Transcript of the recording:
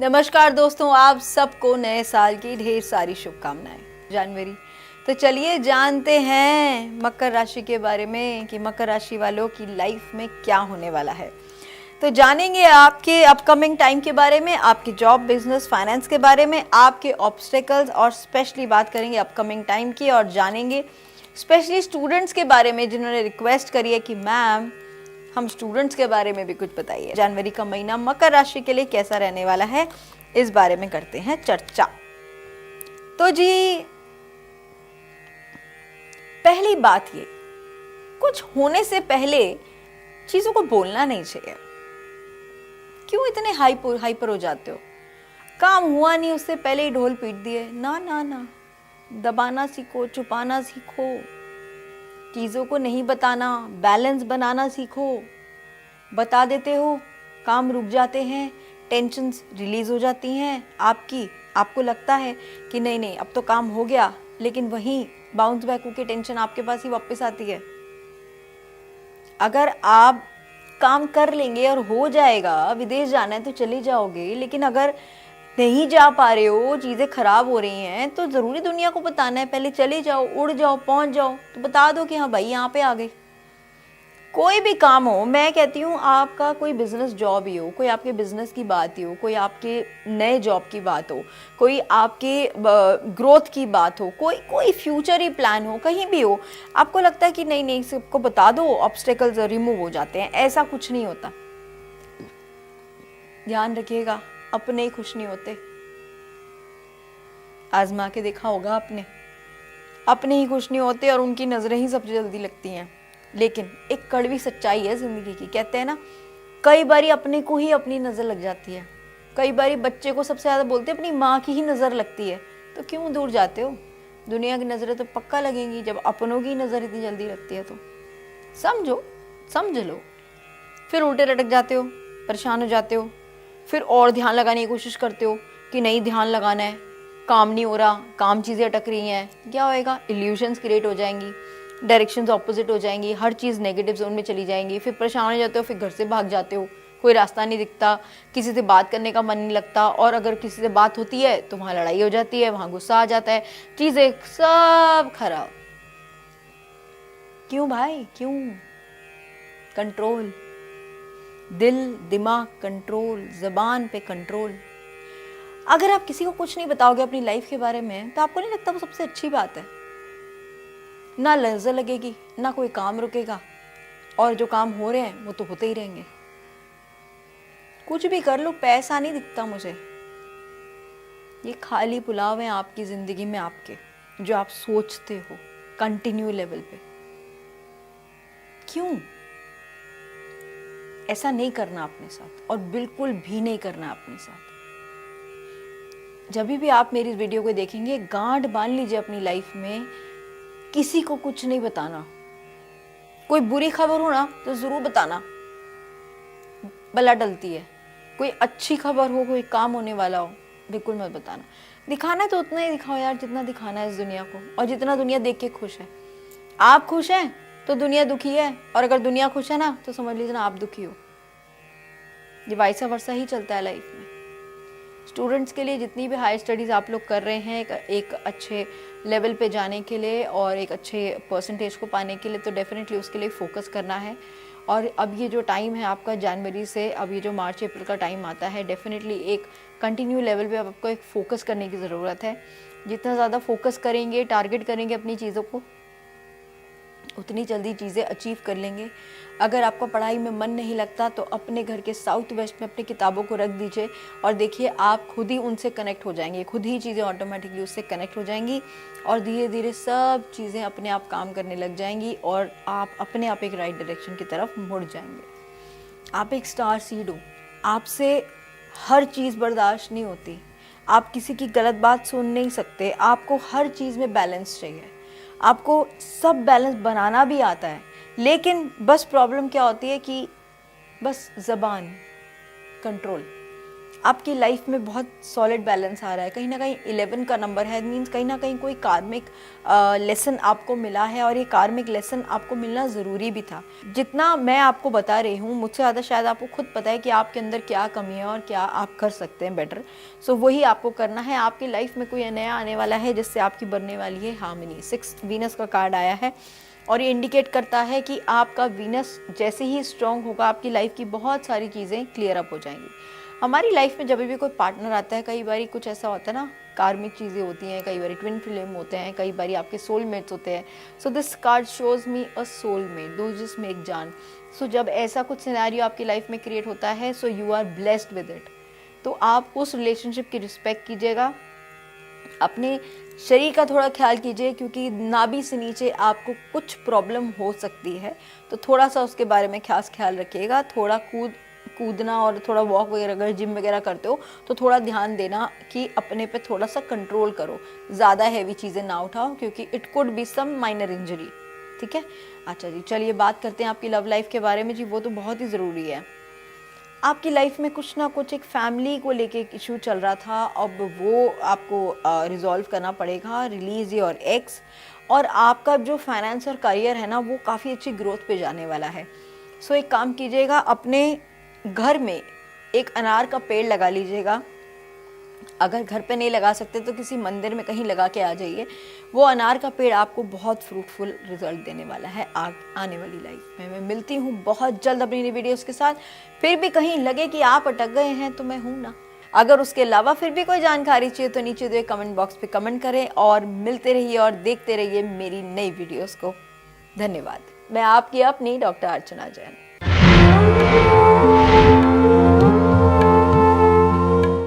नमस्कार दोस्तों, आप सबको नए साल की ढेर सारी शुभकामनाएं। जनवरी तो चलिए जानते हैं मकर राशि के बारे में कि मकर राशि वालों की लाइफ में क्या होने वाला है। तो जानेंगे आपके अपकमिंग टाइम के बारे में, आपके जॉब, बिजनेस, फाइनेंस के बारे में, आपके ऑब्स्टेकल्स और स्पेशली बात करेंगे अपकमिंग टाइम की और जानेंगे स्पेशली स्टूडेंट्स के बारे में जिन्होंने रिक्वेस्ट करी है कि मैम हम स्टूडेंट्स के बारे में भी कुछ बताइए। जनवरी का महीना मकर राशि के लिए कैसा रहने वाला है, इस बारे में करते हैं चर्चा। तो जी पहली बात ये, कुछ होने से पहले चीजों को बोलना नहीं चाहिए। क्यों इतने हाइपर हो जाते हो? काम हुआ नहीं उससे पहले ही ढोल पीट दिए। ना ना ना, दबाना सीखो, छुपाना सीखो, चीजों को नहीं बताना, बैलेंस बनाना सीखो। बता देते हो, काम रुक जाते हैं, टेंशन्स रिलीज हो जाती हैं आपको लगता है कि नहीं नहीं अब तो काम हो गया, लेकिन वहीं बाउंस बैक होकर टेंशन आपके पास ही वापस आती है। अगर आप काम कर लेंगे और हो जाएगा, विदेश जाना है तो चले जाओगे, लेकिन अगर नहीं जा पा रहे हो, चीजें खराब हो रही हैं, तो जरूरी दुनिया को बताना है। पहले चले जाओ, उड़ जाओ, पहुंच जाओ, तो बता दो कि हाँ भाई यहाँ पे आ गए। कोई भी काम हो, मैं कहती हूँ आपका कोई बिजनेस जॉब ही हो, कोई आपके बिजनेस की बात ही हो, कोई आपके नए जॉब की बात हो, कोई आपके ग्रोथ की बात हो, कोई फ्यूचर ही प्लान हो, कहीं भी हो, आपको लगता है कि नहीं नहीं सबको बता दो, ऑब्स्टेकल्स रिमूव हो जाते हैं। ऐसा कुछ नहीं होता। ध्यान रखिएगा, अपने ही खुश नहीं होते। आजमा के देखा होगा आपने, अपने ही खुश नहीं होते और उनकी नजरें ही सबसे जल्दी लगती हैं। लेकिन एक कड़वी सच्चाई है जिंदगी की, कहते हैं ना, कई बारी अपने को ही अपनी नजर लग जाती है। कई बारी बच्चे को सबसे ज्यादा बोलते हैं अपनी माँ की ही नजर लगती है। तो क्यों दूर जाते हो? दुनिया की नजरें तो पक्का लगेंगी जब अपनों की नजर इतनी जल्दी लगती है। तो समझ लो, फिर उल्टे लटक जाते हो, परेशान हो जाते हो, फिर और ध्यान लगाने की कोशिश करते हो कि नहीं ध्यान लगाना है, काम नहीं हो रहा, काम चीज़ें अटक रही हैं। क्या होएगा? इल्यूशंस क्रिएट हो जाएंगी, डायरेक्शंस ऑपोजिट हो जाएंगी, हर चीज़ नेगेटिव जोन में चली जाएंगी। फिर परेशान हो जाते हो, फिर घर से भाग जाते हो, कोई रास्ता नहीं दिखता, किसी से बात करने का मन नहीं लगता, और अगर किसी से बात होती है तो वहाँ लड़ाई हो जाती है, वहाँ गुस्सा आ जाता है, चीज़ें सब खराब। क्यों भाई, क्यों? कंट्रोल, दिल दिमाग कंट्रोल, जबान पे कंट्रोल। अगर आप किसी को कुछ नहीं बताओगे अपनी लाइफ के बारे में, तो आपको नहीं लगता वो सबसे अच्छी बात है? ना नजर लगेगी, ना कोई काम रुकेगा, और जो काम हो रहे हैं वो तो होते ही रहेंगे। कुछ भी कर लो, पैसा नहीं दिखता मुझे। ये खाली पुलाव है आपकी जिंदगी में, आपके जो आप सोचते हो कंटिन्यू लेवल पे। क्यों? ऐसा नहीं करना अपने साथ, और बिल्कुल भी नहीं करना अपने साथ। जब भी आप मेरी वीडियो को देखेंगे, गांठ बांध लीजिए अपनी लाइफ में, किसी को कुछ नहीं बताना। कोई बुरी खबर हो ना तो जरूर बताना, बला टलती है। कोई अच्छी खबर हो, कोई काम होने वाला हो, बिल्कुल मत बताना। दिखाना है तो उतना ही दिखाओ यार, जितना दिखाना है इस दुनिया को, और जितना दुनिया देख के खुश है। आप खुश हैं तो दुनिया दुखी है, और अगर दुनिया खुश है ना तो समझ लीजिए ना आप दुखी हो। ये वाइसा वर्सा ही चलता है लाइफ में। स्टूडेंट्स के लिए जितनी भी हायर स्टडीज़ आप लोग कर रहे हैं एक अच्छे लेवल पे जाने के लिए और एक अच्छे परसेंटेज को पाने के लिए, तो डेफिनेटली उसके लिए फोकस करना है। और अब ये जो टाइम है आपका जनवरी से, अब ये जो मार्च अप्रैल का टाइम आता है, डेफिनेटली एक कंटिन्यू लेवल पे आपको एक फोकस करने की ज़रूरत है। जितना ज़्यादा फोकस करेंगे, टारगेट करेंगे अपनी चीज़ों को, उतनी जल्दी चीज़ें अचीव कर लेंगे। अगर आपका पढ़ाई में मन नहीं लगता तो अपने घर के साउथ वेस्ट में अपनी किताबों को रख दीजिए, और देखिए आप खुद ही उनसे कनेक्ट हो जाएंगे, खुद ही चीज़ें ऑटोमेटिकली उससे कनेक्ट हो जाएंगी, और धीरे धीरे सब चीज़ें अपने आप काम करने लग जाएंगी, और आप अपने आप एक राइट डायरेक्शन की तरफ मुड़ जाएंगे। आप एक स्टार सीड हो, आपसे हर चीज़ बर्दाश्त नहीं होती, आप किसी की गलत बात सुन नहीं सकते, आपको हर चीज़ में बैलेंस चाहिए, आपको सब बैलेंस बनाना भी आता है। लेकिन बस प्रॉब्लम क्या होती है कि बस ज़बान कंट्रोल, आपकी लाइफ में बहुत सॉलिड बैलेंस आ रहा है, कहीं ना कहीं 11 का नंबर है, मीन्स कहीं ना कहीं कोई कार्मिक लेसन आपको मिला है और ये कार्मिक लेसन आपको मिलना ज़रूरी भी था। जितना मैं आपको बता रही हूँ मुझसे ज़्यादा शायद आपको खुद पता है कि आपके अंदर क्या कमी है और क्या आप कर सकते हैं बेटर। सो वही आपको करना है। आपकी लाइफ में कोई नया आने वाला है जिससे आपकी बनने वाली है हार्मनी। 6 वीनस का कार्ड आया है और ये इंडिकेट करता है कि आपका वीनस जैसे ही स्ट्रांग होगा आपकी लाइफ की बहुत सारी चीज़ें क्लियर अप हो जाएंगी। हमारी लाइफ में जब भी कोई पार्टनर आता है, कई बार कुछ ऐसा होता है ना, कार्मिक चीज़ें होती हैं, कई बार ट्विन फ्लेम होते हैं, कई बार आपके सोलमेट्स होते हैं। So this card shows me a soulmate, दो जिसमें एक जान। सो जब ऐसा कुछ सिनेरियो आपकी लाइफ में क्रिएट होता है, so you are blessed with it. तो आप उस रिलेशनशिप की रिस्पेक्ट कीजिएगा, अपने शरीर का थोड़ा ख्याल कीजिए, क्योंकि नाभि से नीचे आपको कुछ प्रॉब्लम हो सकती है, तो थोड़ा सा उसके बारे में खास ख्याल रखिएगा। थोड़ा कूदना और थोड़ा वॉक वगैरह, अगर जिम वगैरह करते हो तो थोड़ा ध्यान देना कि अपने पे थोड़ा सा कंट्रोल करो, ज़्यादा हैवी चीज़ें ना उठाओ, क्योंकि it could be some minor injury. ठीक है, अच्छा जी, चलिए बात करते हैं आपकी लव लाइफ के बारे में जी। वो तो बहुत ही ज़रूरी है। आपकी लाइफ में कुछ ना कुछ एक फैमिली को लेके एक इशू चल रहा था, अब वो आपको रिजॉल्व करना पड़ेगा। Release your x. और आपका जो फाइनेंस और करियर है ना, वो काफ़ी अच्छी ग्रोथ पे जाने वाला है। सो एक काम कीजिएगा, अपने घर में एक अनार का पेड़ लगा लीजिएगा। अगर घर पे नहीं लगा सकते तो किसी मंदिर में कहीं लगा के आ जाइए। वो अनार का पेड़ आपको बहुत फ्रूटफुल रिजल्ट देने वाला है आने वाली लाइफ में। मैं मिलती हूँ बहुत जल्द अपनी नई वीडियोस के साथ। फिर भी कहीं लगे कि आप अटक गए हैं तो मैं हूँ ना। अगर उसके अलावा फिर भी कोई जानकारी चाहिए तो नीचे दिए कमेंट बॉक्स पे कमेंट करें और मिलते रहिए और देखते रहिए मेरी नई वीडियोस को। धन्यवाद। मैं आपकी अपनी डॉक्टर अर्चना जैन।